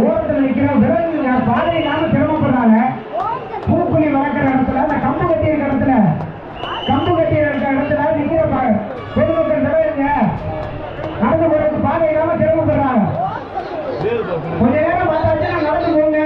ஓரத்தில் நிற்கிற விலங்குங்க பாதை இல்லாம சிரமப்படுறாங்க. பூக்குழி வளர்க்கிற இடத்துல அந்த கம்பு கட்டி இருக்கிற இடத்துல நிக்கிற பொதுமக்கள் விலங்குங்க நடந்து போறதுக்கு பாதை இல்லாம சிரமப்படுறாங்க. கொஞ்ச நேரம் பார்த்தாச்சு நான் நடந்து போங்க.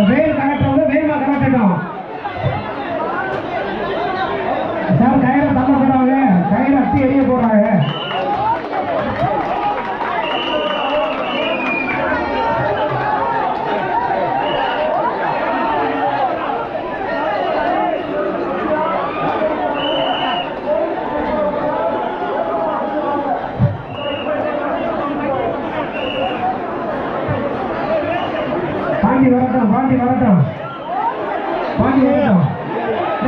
வேல் கலெக்டர் வேகமா கலெக்டரும் சார் கயிறை தள்ள போறாங்க, கயிறை அட்டி எரிய போறாங்க. பாண்டி வரட்டும், பாண்டி வரட்டும், பாண்டி வரட்டும்.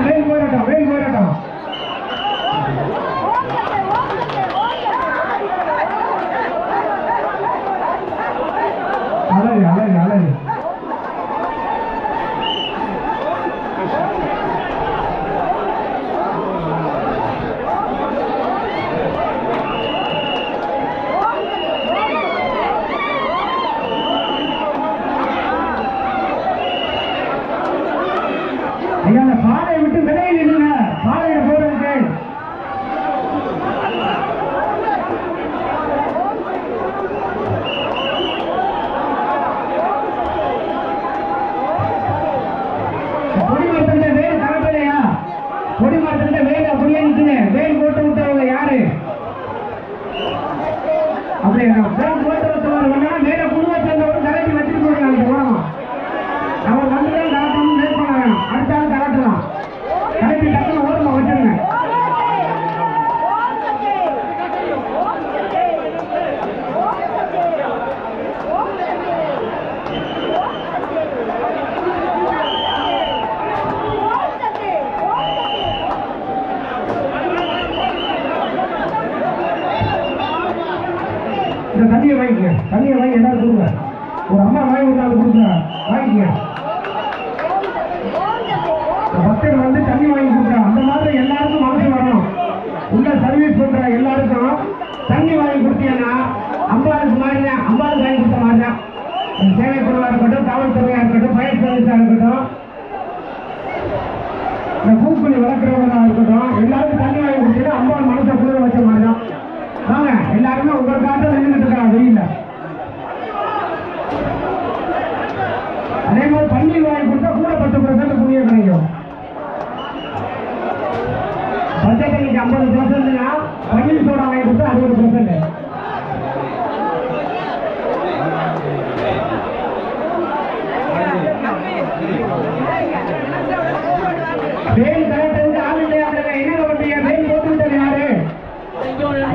வேல் போயிடட்டும், வேல் போயிடட்டும். அழகு அழகு அழகு. ஐயா அந்த பாதையை விட்டு விலையில் இல்லைங்க, பாதையில போறதுக்கு கொடிமரத்துல வேல் கலப்பலையா, கொடிமரத்துல வேல் அப்படியே நிக்குது. வேல் போட்டு விட்டவங்க யாரு? அப்படியே வேல் போட்டு விட்டவங்க வேலை குழுவை சேர்ந்தவங்க கலட்டி வச்சுட்டு போடுறாங்க. போகணும் அவர் வந்துதான் கலட்டணும், லேட் பண்ண வேணும். அடுத்தாலும் கலட்டலாம், கலட்டி டக்குனு ஓரமா வச்சிருங்க. இந்த தண்ணியை வாங்கிக்க, தண்ணியை வாங்கி எல்லாரும் கொடுங்க. ஒரு அம்மா வாங்கி கொடுத்தாலும் கொடுங்க, வாங்கிக்க. பக்தர் வந்து தண்ணி வாங்கி கொடுக்குறா, அந்த மாதிரி எல்லாருக்கும் மனசு வரணும். உள்ள சர்வீஸ் பண்ற எல்லாருக்கும் தண்ணி வாங்கி கொடுத்தீங்கன்னா அம்பாளுக்கு மாதிரி அம்பாளுக்கு வாங்கி கொடுத்த மாதிரி தான். சேவை குழுவா இருக்கட்டும், காவல்துறையா இருக்கட்டும், ஃபயர் சர்வீஸா இருக்கட்டும், இந்த பூக்குழி வளர்க்குறவங்களா இருக்கட்டும், எல்லாருக்கும் தண்ணி வாங்கி கொடுத்தீங்கன்னா அம்பாள் மனசை குளிர வச்ச மாதிரி தான். வாங்க எல்லாருமே உங்களுக்காக நின்றுட்டு இருக்காங்க வெயில்ல. அதே மாதிரி பன்னீர் வாங்கி கொடுத்தா கூட 10% புண்ணியம் கிடைக்கும். பட்ஜெட் இன்னைக்கு 50%னா பன்னீர் சோடா வாங்கி கொடுத்தா 60%. வேல் கலெக்டருக்கு ஆள் இல்லையா? என்ன பண்றீங்க? வேல் போட்டு விட்டது யாரு?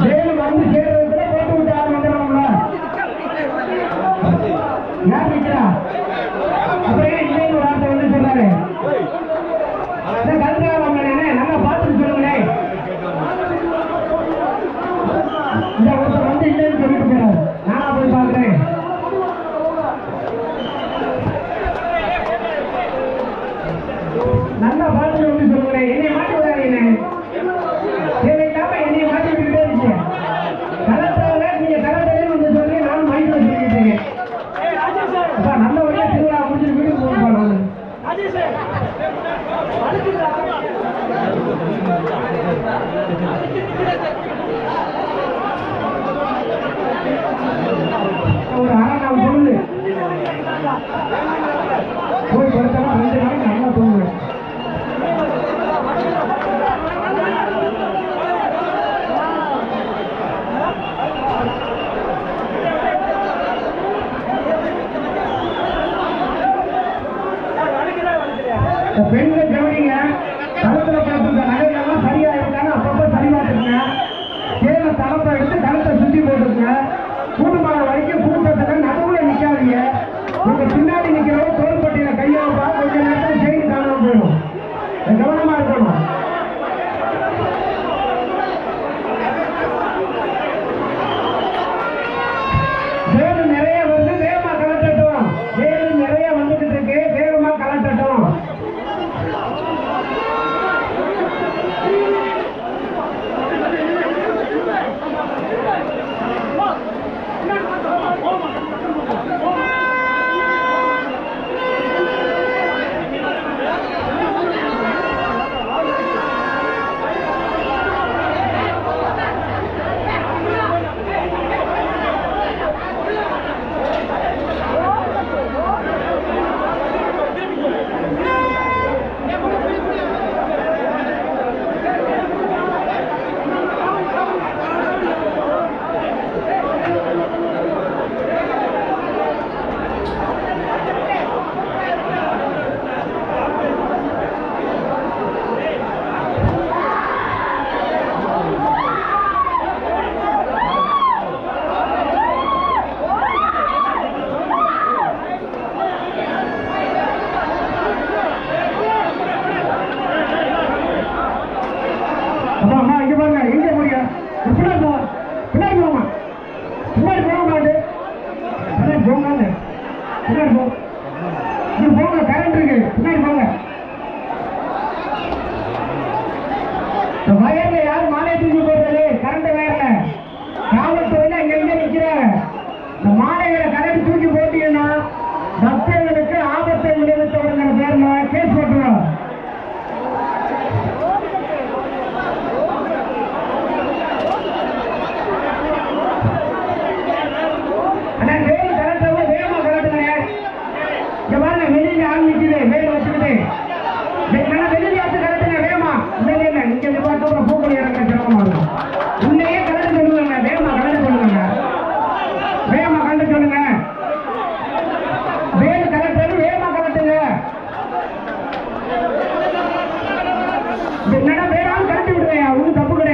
வேல் வந்து சேர்றதுல போட்டு விட்டு ஆள் வந்துடுவாங்களா? யார் நிற்கிறா? அப்புறம் இல்லைன்னு ஒரு வார்த்தை வந்து சொல்றாரு. நல்லா பார்த்துட்டு சொல்லுங்களேன். இந்த ஒருத்தர் வந்து இல்லைன்னு சொல்லிட்டு போறாரு, நானா போய் பார்க்கிறேன். நல்லா பார்த்துட்டு வந்து சொல்லுங்களேன். என்னை மாட்டி விடாதீங்க, தேவையில்லாம என்னை மாட்டி விட்டுட்டே இருக்கீங்க. கலெக்டர்ல நீங்க கலெக்டர்ல வந்து சொல்லி நானும் மைண்ட் வச்சுக்கிட்டு இருக்கேன். நல்ல வழியா திருவிழா முடிச்சுட்டு வீட்டுக்கு போகணும். ஒரு அரை நாள் பொருள் போய் படுத்தா 2 நாளைக்கு நல்லா தூங்குவேன். பெண்கள் கவனிங்க, கழுத்துல போட்டிருக்க நகைகள்லாம் சரியா இருக்கான்னு அப்பப்போ சரி பார்த்துருங்க. கீழே தளத்தை எடுத்து கழுத்தை சுத்தி போட்டுருங்க. கூடுமான வரைக்கும் கூட்டத்துல நடுவுல நிக்காதீங்க. உங்க பின்னாடி நிக்கிறவங்க தோள்பட்டியில கையை வைப்பா, கொஞ்ச நேரத்துல செய்தி காணாம போயிடும். கவனமா இருக்கணும். வேறு நிறைய வந்து வேகமா கலட்டட்டும். வேறு நிறைய வந்துகிட்டு இருக்கு, வேகமா கலட்டட்டும். அம்மா இங்க பாருங்க, எங்க போறீங்க? பின்னாடி போங்க, பின்னாடி போங்க, பின்னாடி போக மாட்டேன், பின்னாடி போங்க, பின்னாடி போ, இங்க போங்க, கரண்ட் இருக்கு, பின்னாடி போங்க. இந்த வயர்ல யாரும் மாலையை தூக்கி போடுறது? கரண்ட் வயர்ல காவல்துறையில இங்க இங்க நிக்கிறாங்க. இந்த மாலைகளை கரண்ட் தூக்கி போட்டீங்கன்னா பக்தர்களுக்கு ஆபத்தை விளைவித்தவங்கிற பேர்ல கேஸ் போட்டுருவோம். என்னடா வேற ஆள் கட்டி விடுவேன், ஒன்றும் தப்பு கிடையாது.